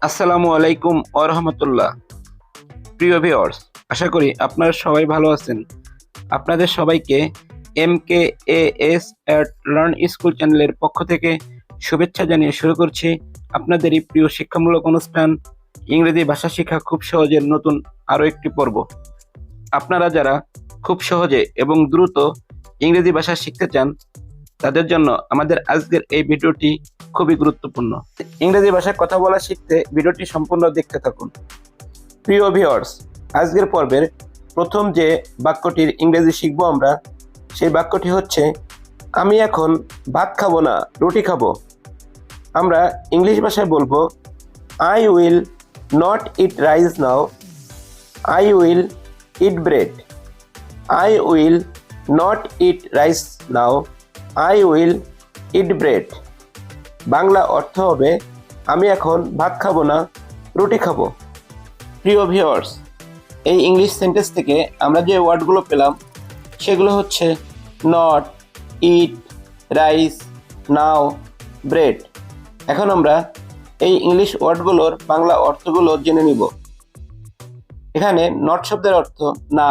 আসসালামু আলাইকুম ওয়া রাহমাতুল্লাহ। প্রিয় ভিউয়ার্স, আশা করি আপনারা সবাই ভালো আছেন। আপনাদের সবাইকে MKAS এট লার্ন স্কুল চ্যানেলের পক্ষ থেকে শুভেচ্ছা জানিয়ে শুরু করছি আপনাদেরই প্রিয় শিক্ষামূলক অনুষ্ঠান ইংরেজি ভাষা শেখা খুব সহজের নতুন আরও একটি পর্ব। আপনারা যারা খুব সহজে এবং দ্রুত ইংরেজি ভাষা শিখতে চান, তাদের জন্য আমাদের আজকের এই ভিডিওটি খুবই গুরুত্বপূর্ণ। ইংরেজি ভাষায় কথা বলা শিখতে ভিডিওটি সম্পূর্ণ দেখতে থাকুন। প্রিয় ভিউয়ার্স, আজকের পর্বের প্রথম যে বাক্যটির ইংরেজি শিখব আমরা, সেই বাক্যটি হচ্ছে আমি এখন ভাত খাবো না, রুটি খাবো। আমরা ইংলিশ ভাষায় বলবো I will not eat rice now, I will eat bread. I will not eat rice now, I will eat bread. Bangla অর্থ হবে আমি এখন ভাত খাবো না, রুটি খাবো। প্রিয় ভিউয়ার্স, এই ইংলিশ সেন্টেন্স থেকে আমরা যে ওয়ার্ডগুলো পেলাম সেগুলো হচ্ছে not, it, rice, now, bread. এখন আমরা এই ইংলিশ ওয়ার্ডগুলোর বাংলা অর্থগুলো জেনে নিব। এখানে নট শব্দের অর্থ না,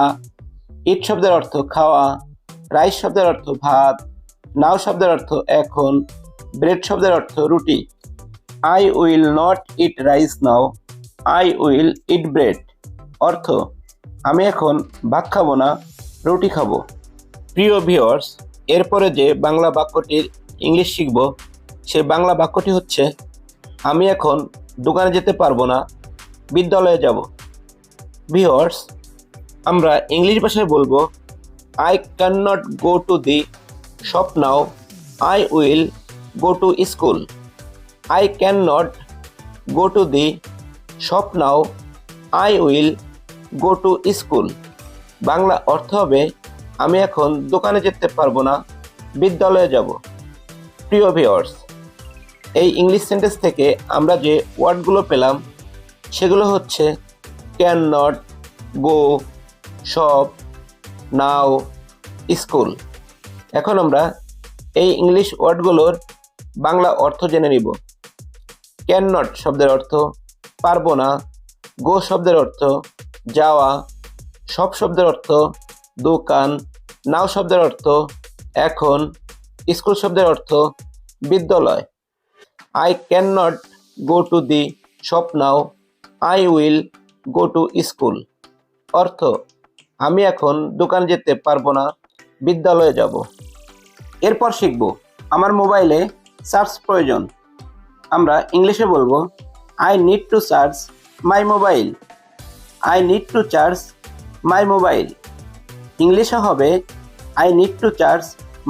ইট শব্দের অর্থ খাওয়া, রাইস শব্দের অর্থ ভাত, নাও শব্দের অর্থ এখন, ব্রেড শব্দের অর্থ রুটি। I will not eat rice now, I will eat bread অর্থ আমি এখন ভাত খাবো না, রুটি খাবো। প্রিয় ভিউয়ার্স, এরপরে যে বাংলা বাক্যটির ইংলিশ শিখব, সেই বাংলা বাক্যটি হচ্ছে আমি এখন দোকানে যেতে পারবো না, বিদ্যালয়ে যাব। ভিউয়ার্স, আমরা ইংলিশ ভাষায় বলবো I can not go to the shop now, I will go to school. I cannot go to the shop now, I will go to school. Bangla অর্থ হবে আমি এখন দোকানে যেতে পারবো না, বিদ্যালয়ে যাব। প্রিয় ভিউয়ার্স, এই ইংলিশ সেন্টেন্স থেকে আমরা যে ওয়ার্ডগুলো পেলাম সেগুলো হচ্ছে can not, go, shop, now, school. এখন আমরা এই ইংলিশ ওয়ার্ডগুলোর বাংলা অর্থ জেনে নিব। ক্যান নট শব্দের অর্থ পারবো না, গো শব্দের অর্থ যাওয়া, শপ শব্দের অর্থ দোকান, নাও শব্দের অর্থ এখন, স্কুল শব্দের অর্থ বিদ্যালয়। I can not go to the shop now, I will go to school অর্থ আমি এখন দোকান যেতে পারবো না, বিদ্যালয়ে যাব। এরপর শিখব আমার মোবাইলে চার্জ প্রয়োজন। আমরা ইংলিশে বলবো I need to charge my mobile, I need to charge my mobile. ইংলিশে হবে I need to charge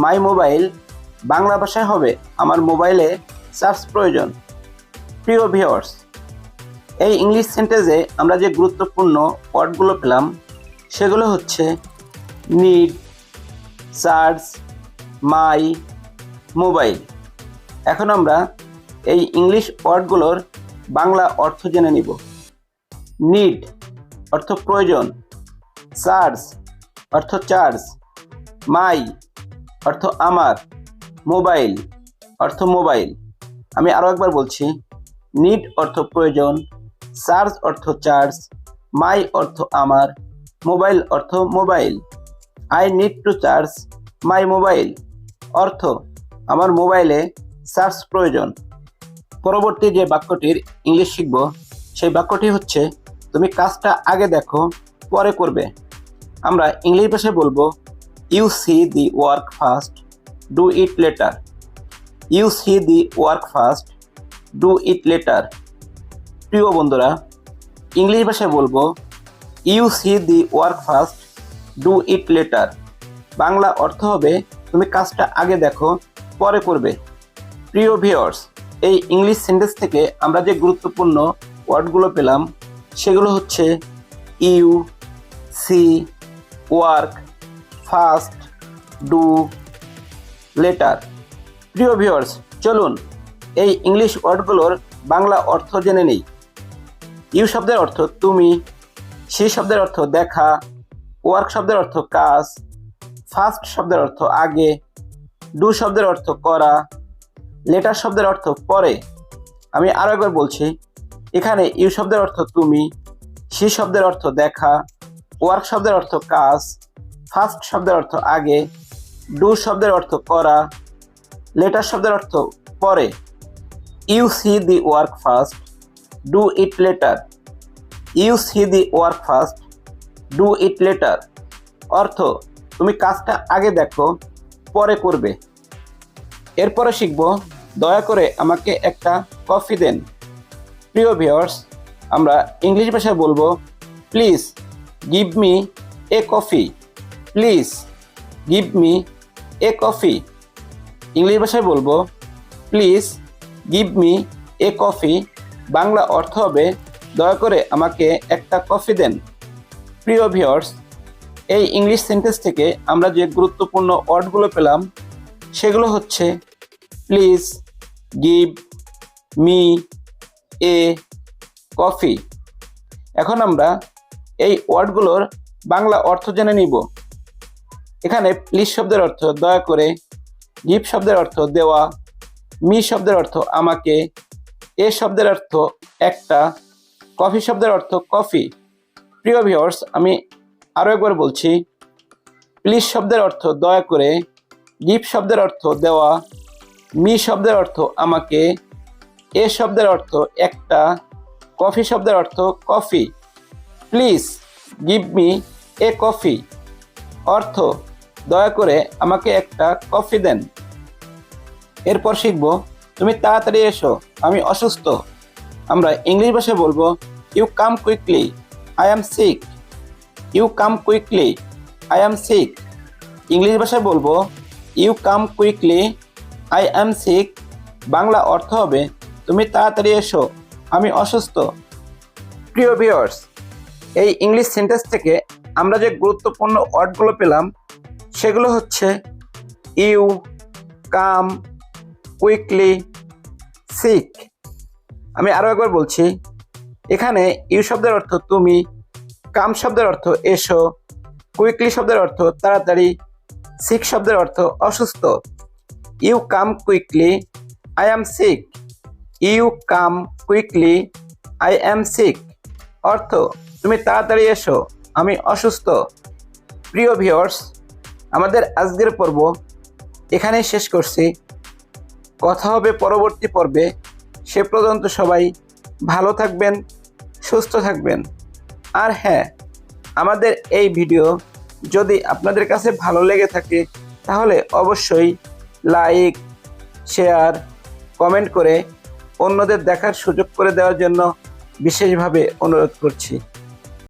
my mobile, Bangla ভাষায় হবে আমার মোবাইলে চার্জ প্রয়োজন। প্রিয় ভিউয়ার্স, এই ইংলিশ সেন্টেন্সে আমরা যে গুরুত্বপূর্ণ ওয়ার্ডগুলো পেলাম সেগুলো হচ্ছে নিড, চার্জ, মাই, মোবাইল। এখন আমরা এই ইংলিশ ওয়ার্ডগুলোর বাংলা অর্থ জেনে নিব। নিড অর্থ প্রয়োজন, চার্জ অর্থ চার্জ, মাই অর্থ আমার, মোবাইল অর্থ মোবাইল। আমি আরও একবার বলছি, নিড অর্থ প্রয়োজন, চার্জ অর্থ চার্জ, মাই অর্থ আমার, মোবাইল অর্থ mobile. I need to charge my mobile অর্থ আমার মোবাইলে চার্জ প্রয়োজন। পরবর্তী যে বাক্যটির ইংলিশ শিখব সেই বাক্যটি হচ্ছে তুমি কাজটা আগে দেখো, পরে করবে। আমরা ইংলিশ ভাষায় বলবো you see the work first, do it later. You see the work first, do it later. প্রিয় বন্ধুরা, ইংলিশ ভাষায় বলবো you see the work first, do it later. Bangla অর্থ হবে তুমি কাজটা আগে দেখো, পরে করবে। প্রিয় ভিউয়ার্স, এই ইংলিশ সেন্টেন্স থেকে আমরা যে গুরুত্বপূর্ণ ওয়ার্ডগুলো পেলাম সেগুলো হচ্ছে you, see, work, first, do, later. প্রিয় ভিউয়ার্স, চলুন এই ইংলিশ ওয়ার্ডগুলোর বাংলা অর্থ জেনে নিই। ইউ শব্দের অর্থ তুমি, সি শব্দের অর্থ দেখা, ওয়ার্ক শব্দের অর্থ কাজ, ফার্স্ট শব্দের অর্থ আগে, ডু শব্দের অর্থ করা, লেটার শব্দের অর্থ পরে। আমি আরও একবার বলছি, এখানে ইউ শব্দের অর্থ তুমি, সি শব্দের অর্থ দেখা, ওয়ার্ক শব্দের অর্থ কাজ, ফার্স্ট শব্দের অর্থ আগে, ডু শব্দের অর্থ করা, লেটার শব্দের অর্থ পরে। You see the work first, do it later. You see the work first, do it later অর্থ তুমি কাজটা আগে দেখো, পরে করবে। এরপরে শিখব দয়া করে আমাকে একটা কফি দেন। প্রিয় ভিউয়ার্স, আমরা ইংলিশ ভাষায় বলবো please give me a coffee. Please give me a coffee. English ভাষায় বলবো please give me a coffee. Bangla অর্থ হবে দয়া করে আমাকে একটা কফি দেন। প্রিয় ভিউয়ার্স, এই ইংলিশ সেন্টেন্স থেকে আমরা যে গুরুত্বপূর্ণ ওয়ার্ডগুলো পেলাম সেগুলো হচ্ছে please, give, me, A, coffee. এখন আমরা এই ওয়ার্ডগুলোর বাংলা অর্থ জেনে নিব। এখানে প্লিজ শব্দের অর্থ দয়া করে, গিভ শব্দের অর্থ দেওয়া, মি শব্দের অর্থ আমাকে, এ শব্দের অর্থ একটা, কফি শব্দের অর্থ কফি। প্রিয় ভিউয়ার্স, আমি আরও একবার বলছি, প্লিজ শব্দের অর্থ দয়া করে, গিভ শব্দের অর্থ দেওয়া, মি শব্দের অর্থ আমাকে, এ শব্দের অর্থ একটা, কফি শব্দের অর্থ coffee. Please give me a coffee অর্থ দয়া করে আমাকে একটা কফি দেন। এরপর শিখব তুমি তাড়াতাড়ি এসো, আমি অসুস্থ। আমরা ইংলিশ ভাষায় বলবো you come quickly, I am sick. You come quickly, I am sick. English ভাষায় বলবো you come quickly, I am sick. Bangla অর্থ হবে তুমি তাড়াতাড়ি এসো, আমি অসুস্থ। প্রিয় ভিউয়ার্স, এই ইংলিশ সেন্টেন্স থেকে আমরা যে গুরুত্বপূর্ণ ওয়ার্ডগুলো পেলাম সেগুলো হচ্ছে ইউ, কাম, কুইকলি, সিক। আমি আরও একবার বলছি, এখানে ইউ শব্দের অর্থ তুমি, কাম শব্দের অর্থ এসো, কুইকলি শব্দের অর্থ তাড়াতাড়ি, সিক শব্দের অর্থ অসুস্থ। You come quickly, I am sick. You come quickly, I am sick অর্থ তুমি তাড়াতাড়ি এসো, আমি অসুস্থ। প্রিয় ভিউয়ার্স, আমাদের আজকের পর্ব এখানেই শেষ করছি। কথা হবে পরবর্তী পর্বে। সে পর্যন্ত সবাই ভালো থাকবেন, সুস্থ থাকবেন। আর হ্যাঁ, আমাদের এই ভিডিও যদি আপনাদের কাছে ভালো লেগে থাকে তাহলে অবশ্যই লাইক, শেয়ার, কমেন্ট করে অন্যদের দেখার সুযোগ করে দেওয়ার জন্য বিশেষভাবে অনুরোধ করছি।